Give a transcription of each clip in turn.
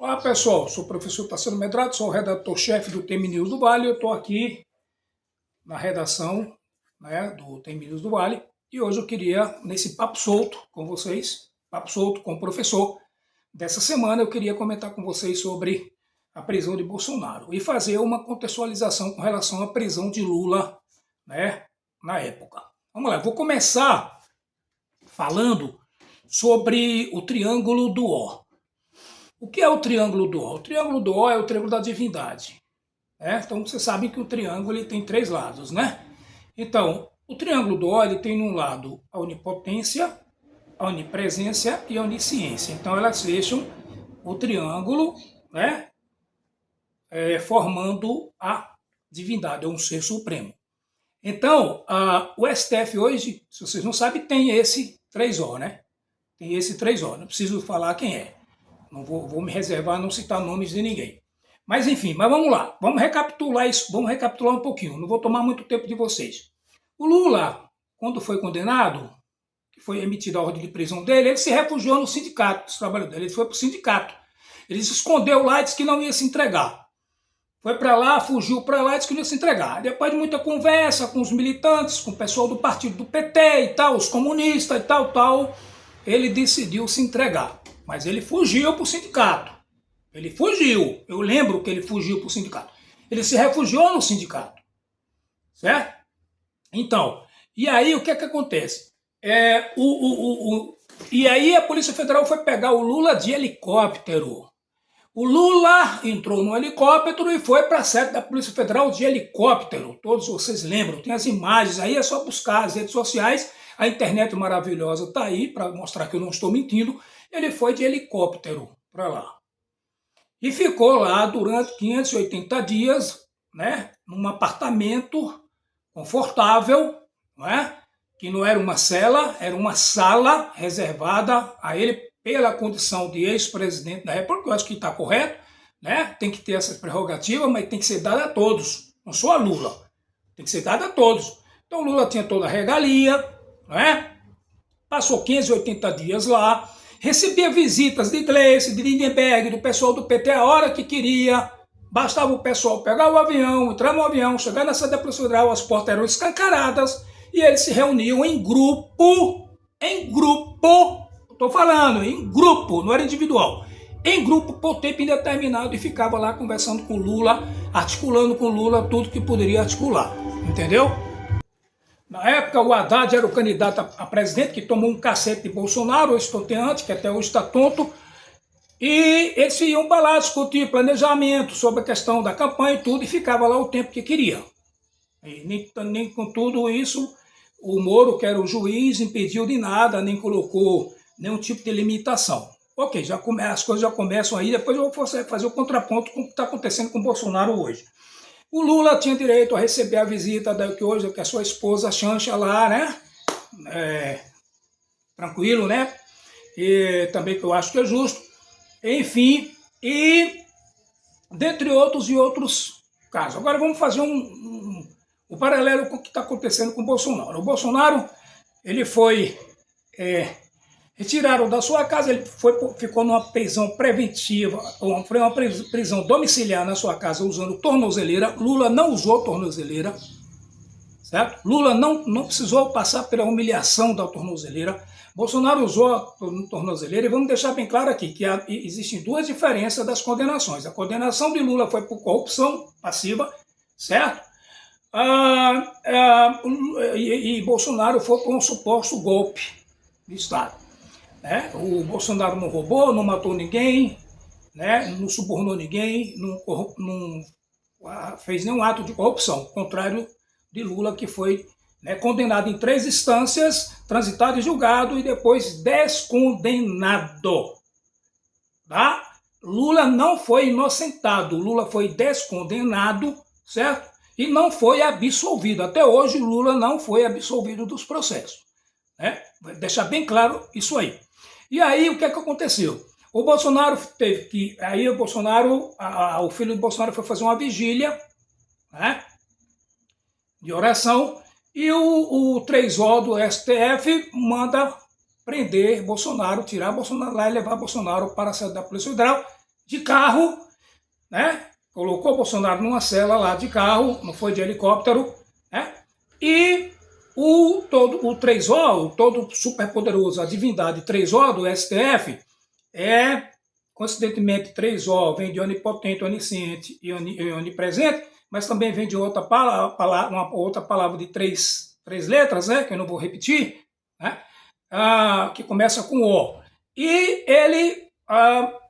Olá pessoal, sou o professor Tarsilo Medrado, sou o redator-chefe do TM News do Vale. Eu estou aqui na redação, do TM News do Vale e hoje eu queria, nesse papo solto com vocês, papo solto com o professor, dessa semana eu queria comentar com vocês sobre a prisão de Bolsonaro e fazer uma contextualização com relação à prisão de Lula, na época. Vamos lá, eu vou começar falando sobre o Triângulo do Ó. O que é o Triângulo do Ó? O Triângulo do Ó é o Triângulo da Divindade. Então, vocês sabem que o triângulo ele tem três lados, né? Então, o Triângulo do Ó ele tem num lado a onipotência, a onipresença e a onisciência. Então, elas fecham o triângulo, formando a divindade, ou um ser supremo. Então, o STF hoje, se vocês não sabem, tem esse 3O, né? Tem esse 3O, não preciso falar quem é. Não vou me reservar a não citar nomes de ninguém. Mas enfim, vamos lá. Vamos recapitular isso, vamos recapitular um pouquinho. Não vou tomar muito tempo de vocês. O Lula, quando foi condenado, que foi emitida a ordem de prisão dele, ele se refugiou no sindicato dos trabalhadores. Ele foi para o sindicato. Ele se escondeu lá e disse que não ia se entregar. Foi para lá, fugiu para lá e disse que não ia se entregar. Depois de muita conversa com os militantes, com o pessoal do partido do PT e tal, os comunistas e tal, ele decidiu se entregar. Mas ele fugiu para o sindicato. Ele fugiu. Eu lembro que ele fugiu para o sindicato. Ele se refugiou no sindicato. Certo? Então, e aí o que é que acontece? E aí a Polícia Federal foi pegar o Lula de helicóptero. O Lula entrou no helicóptero e foi para a sede da Polícia Federal de helicóptero. Todos vocês lembram, tem as imagens aí, é só buscar as redes sociais. A internet maravilhosa está aí para mostrar que eu não estou mentindo. Ele foi de helicóptero para lá. E ficou lá durante 580 dias, num apartamento confortável, que não era uma cela, era uma sala reservada a ele pela condição de ex-presidente da República. Eu acho que está correto, tem que ter essa prerrogativa, mas tem que ser dada a todos, não só a Lula, tem que ser dada a todos. Então Lula tinha toda a regalia, passou 580 dias lá, recebia visitas de Gleice, de Lindenberg, do pessoal do PT a hora que queria. Bastava o pessoal pegar o avião, entrar no avião, chegar na sede da Polícia Federal, as portas eram escancaradas e eles se reuniam em grupo, estou falando, em grupo, não era individual, em grupo por tempo indeterminado e ficava lá conversando com Lula, articulando com Lula tudo que poderia articular, entendeu? Na época, o Haddad era o candidato a presidente, que tomou um cacete de Bolsonaro, o estonteante, que até hoje está tonto, e eles iam para lá discutir planejamento sobre a questão da campanha e tudo, e ficava lá o tempo que queria. E nem com tudo isso, o Moro, que era o juiz, impediu de nada, nem colocou nenhum tipo de limitação. Ok, as coisas já começam aí, depois eu vou fazer o contraponto com o que está acontecendo com o Bolsonaro hoje. O Lula tinha direito a receber a visita que hoje que a sua esposa chancha lá, tranquilo, E também que eu acho que é justo. Enfim, e dentre outros casos. Agora vamos fazer um paralelo com o que está acontecendo com o Bolsonaro. O Bolsonaro, ele foi retiraram da sua casa, ele ficou numa prisão preventiva, foi uma prisão domiciliar na sua casa usando tornozeleira. Lula não usou tornozeleira, certo? Lula não precisou passar pela humilhação da tornozeleira. Bolsonaro usou a tornozeleira e vamos deixar bem claro aqui que existem duas diferenças das condenações. A condenação de Lula foi por corrupção passiva, certo? E Bolsonaro foi por um suposto golpe de Estado. O Bolsonaro não roubou, não matou ninguém, não subornou ninguém, não fez nenhum ato de corrupção, ao contrário de Lula, que foi condenado em 3 instâncias, transitado e julgado e depois descondenado. Tá? Lula não foi inocentado, Lula foi descondenado, certo? E não foi absolvido. Até hoje, Lula não foi absolvido dos processos. Vai deixar bem claro isso aí. E aí, o que é que aconteceu? O Bolsonaro teve que... Aí o Bolsonaro, o filho do Bolsonaro foi fazer uma vigília, de oração, e o 3O do STF manda prender Bolsonaro, tirar Bolsonaro lá e levar Bolsonaro para a sede da Polícia Federal, de carro, né? Colocou Bolsonaro numa cela lá de carro, não foi de helicóptero, né? E o 3O, o todo superpoderoso, a divindade 3O do STF, coincidentemente 3O vem de onipotente, onisciente e onipresente, mas também vem de outra palavra, uma outra palavra de três letras, né? Que eu não vou repetir, né? Que começa com O. E ele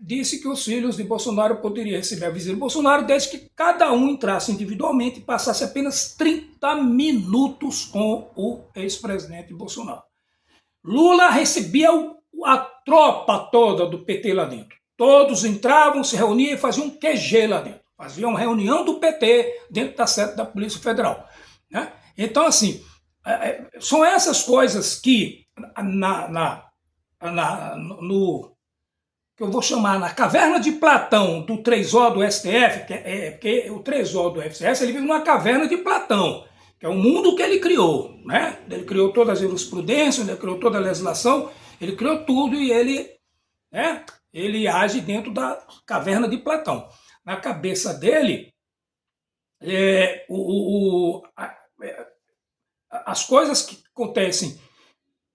disse que os filhos de Bolsonaro poderiam receber a visita de Bolsonaro desde que cada um entrasse individualmente e passasse apenas 30 minutos com o ex-presidente Bolsonaro. Lula recebia a tropa toda do PT lá dentro. Todos entravam, se reuniam e faziam um QG lá dentro. Faziam uma reunião do PT dentro da sede da Polícia Federal, né? Então, assim, são essas coisas que no que eu vou chamar na caverna de Platão do 3O do STF, porque o 3O do STF ele vive numa caverna de Platão, que é o mundo que ele criou, né? Ele criou toda a jurisprudência, ele criou toda a legislação, ele criou tudo e ele age dentro da caverna de Platão. Na cabeça dele, as coisas que acontecem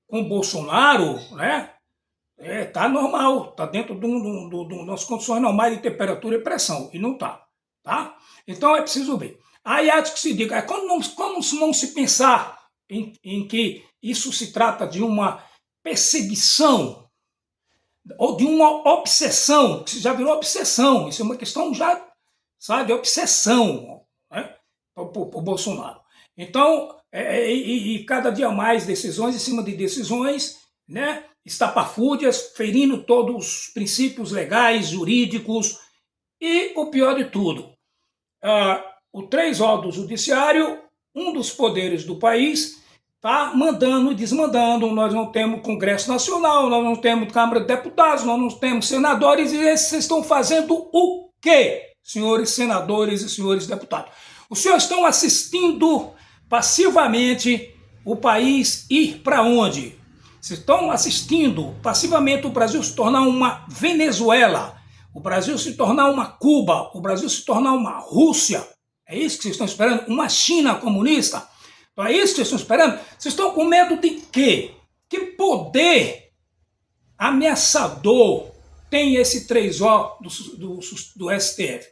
com o Bolsonaro, né? Tá normal, tá dentro das condições normais de temperatura e pressão, e não tá. Então é preciso ver. Aí acho que se diga, como não se pensar em que isso se trata de uma perseguição ou de uma obsessão, que já virou obsessão, isso é uma questão já, sabe, de obsessão, né, para o Bolsonaro. Então, cada dia mais decisões em cima de decisões, né, estapafúrdias, ferindo todos os princípios legais, jurídicos, e o pior de tudo, o 3O do Judiciário, um dos poderes do país, está mandando e desmandando. Nós não temos Congresso Nacional, nós não temos Câmara de Deputados, nós não temos senadores, e vocês estão fazendo o quê, senhores senadores e senhores deputados? Os senhores estão assistindo passivamente o país ir para onde? Vocês estão assistindo passivamente o Brasil se tornar uma Venezuela, o Brasil se tornar uma Cuba, o Brasil se tornar uma Rússia. É isso que vocês estão esperando? Uma China comunista? Então é isso que vocês estão esperando? Vocês estão com medo de quê? Que poder ameaçador tem esse 3O do STF?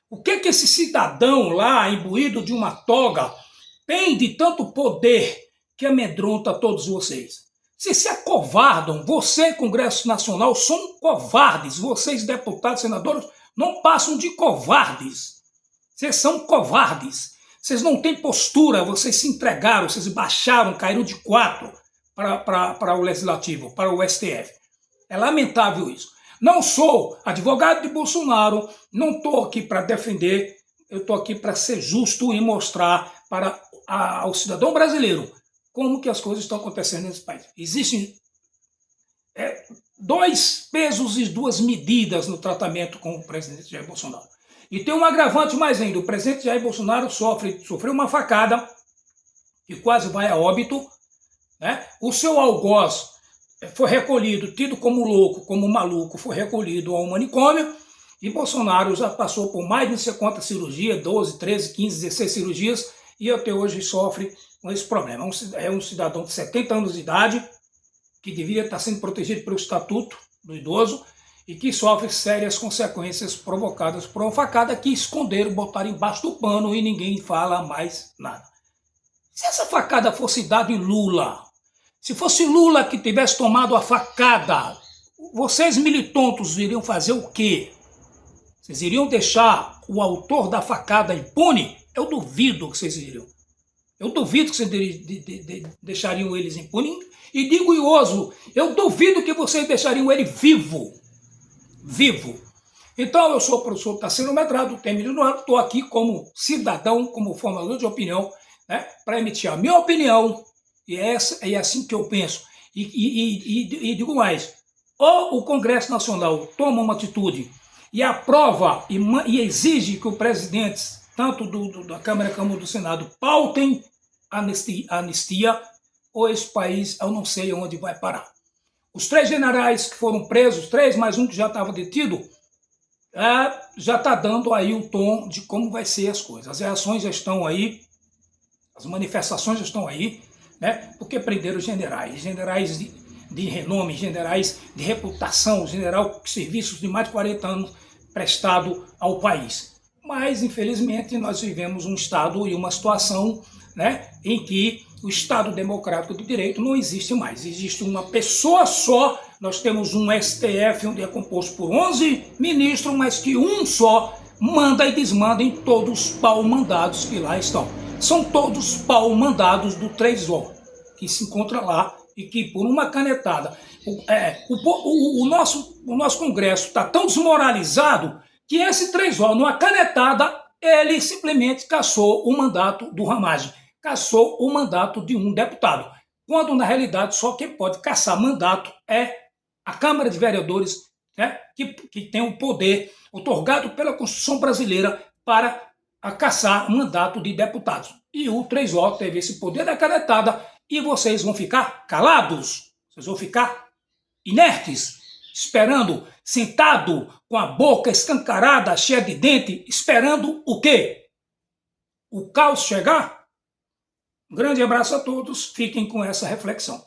O que esse cidadão lá, imbuído de uma toga, tem de tanto poder que amedronta todos vocês? Vocês se acovardam, você, Congresso Nacional, são covardes, vocês, deputados, senadores, não passam de covardes. Vocês são covardes, vocês não têm postura, vocês se entregaram, vocês baixaram, caíram de 4 para o Legislativo, para o STF. É lamentável isso. Não sou advogado de Bolsonaro, não estou aqui para defender, eu estou aqui para ser justo e mostrar para ao cidadão brasileiro como que as coisas estão acontecendo nesse país. Existem 2 pesos e 2 medidas no tratamento com o presidente Jair Bolsonaro. E tem um agravante mais ainda, o presidente Jair Bolsonaro sofreu uma facada e quase vai a óbito, né? O seu algoz foi recolhido, tido como louco, como maluco, foi recolhido ao manicômio, e Bolsonaro já passou por mais de não sei quantas cirurgias, 12, 13, 15, 16 cirurgias, e até hoje sofre com esse problema. É um cidadão de 70 anos de idade, que deveria estar sendo protegido pelo Estatuto do Idoso, e que sofre sérias consequências provocadas por uma facada que esconderam, botaram embaixo do pano e ninguém fala mais nada. Se essa facada fosse dada em Lula, se fosse Lula que tivesse tomado a facada, vocês militontos iriam fazer o quê? Vocês iriam deixar o autor da facada impune? Eu duvido que vocês iriam. Eu duvido que vocês deixariam eles impunes. E digo ioso, eu duvido que vocês deixariam ele vivo. Então eu sou o professor Tarsino Medrado, estou aqui como cidadão, como formador de opinião, né, para emitir a minha opinião, e é assim que eu penso. E digo mais, ou o Congresso Nacional toma uma atitude e aprova e exige que o presidente, tanto da Câmara como do Senado, pautem anistia, ou esse país eu não sei onde vai parar. Os 3 generais que foram presos, 3 mais um que já estava detido, já está dando aí o tom de como vai ser as coisas. As reações já estão aí, as manifestações já estão aí, né? Porque prenderam generais de renome, generais de reputação, general com serviços de mais de 40 anos prestado ao país. Mas, infelizmente, nós vivemos um Estado e uma situação, né, em que o Estado democrático de direito não existe mais. Existe uma pessoa só, nós temos um STF onde é composto por 11 ministros, mas que um só manda e desmanda em todos os pau-mandados que lá estão. São todos pau-mandados do 3O, que se encontra lá e que por uma canetada... o nosso Congresso está tão desmoralizado que esse 3O, numa canetada, ele simplesmente cassou o mandato do Ramagem, cassou o mandato de um deputado, quando na realidade só quem pode cassar mandato é a Câmara de Vereadores, né, que tem o poder otorgado pela Constituição brasileira para cassar mandato de deputados. E o 3O teve esse poder da canetada e vocês vão ficar calados, vocês vão ficar inertes, esperando, sentado, com a boca escancarada, cheia de dente, esperando o quê? O caos chegar? Um grande abraço a todos, fiquem com essa reflexão.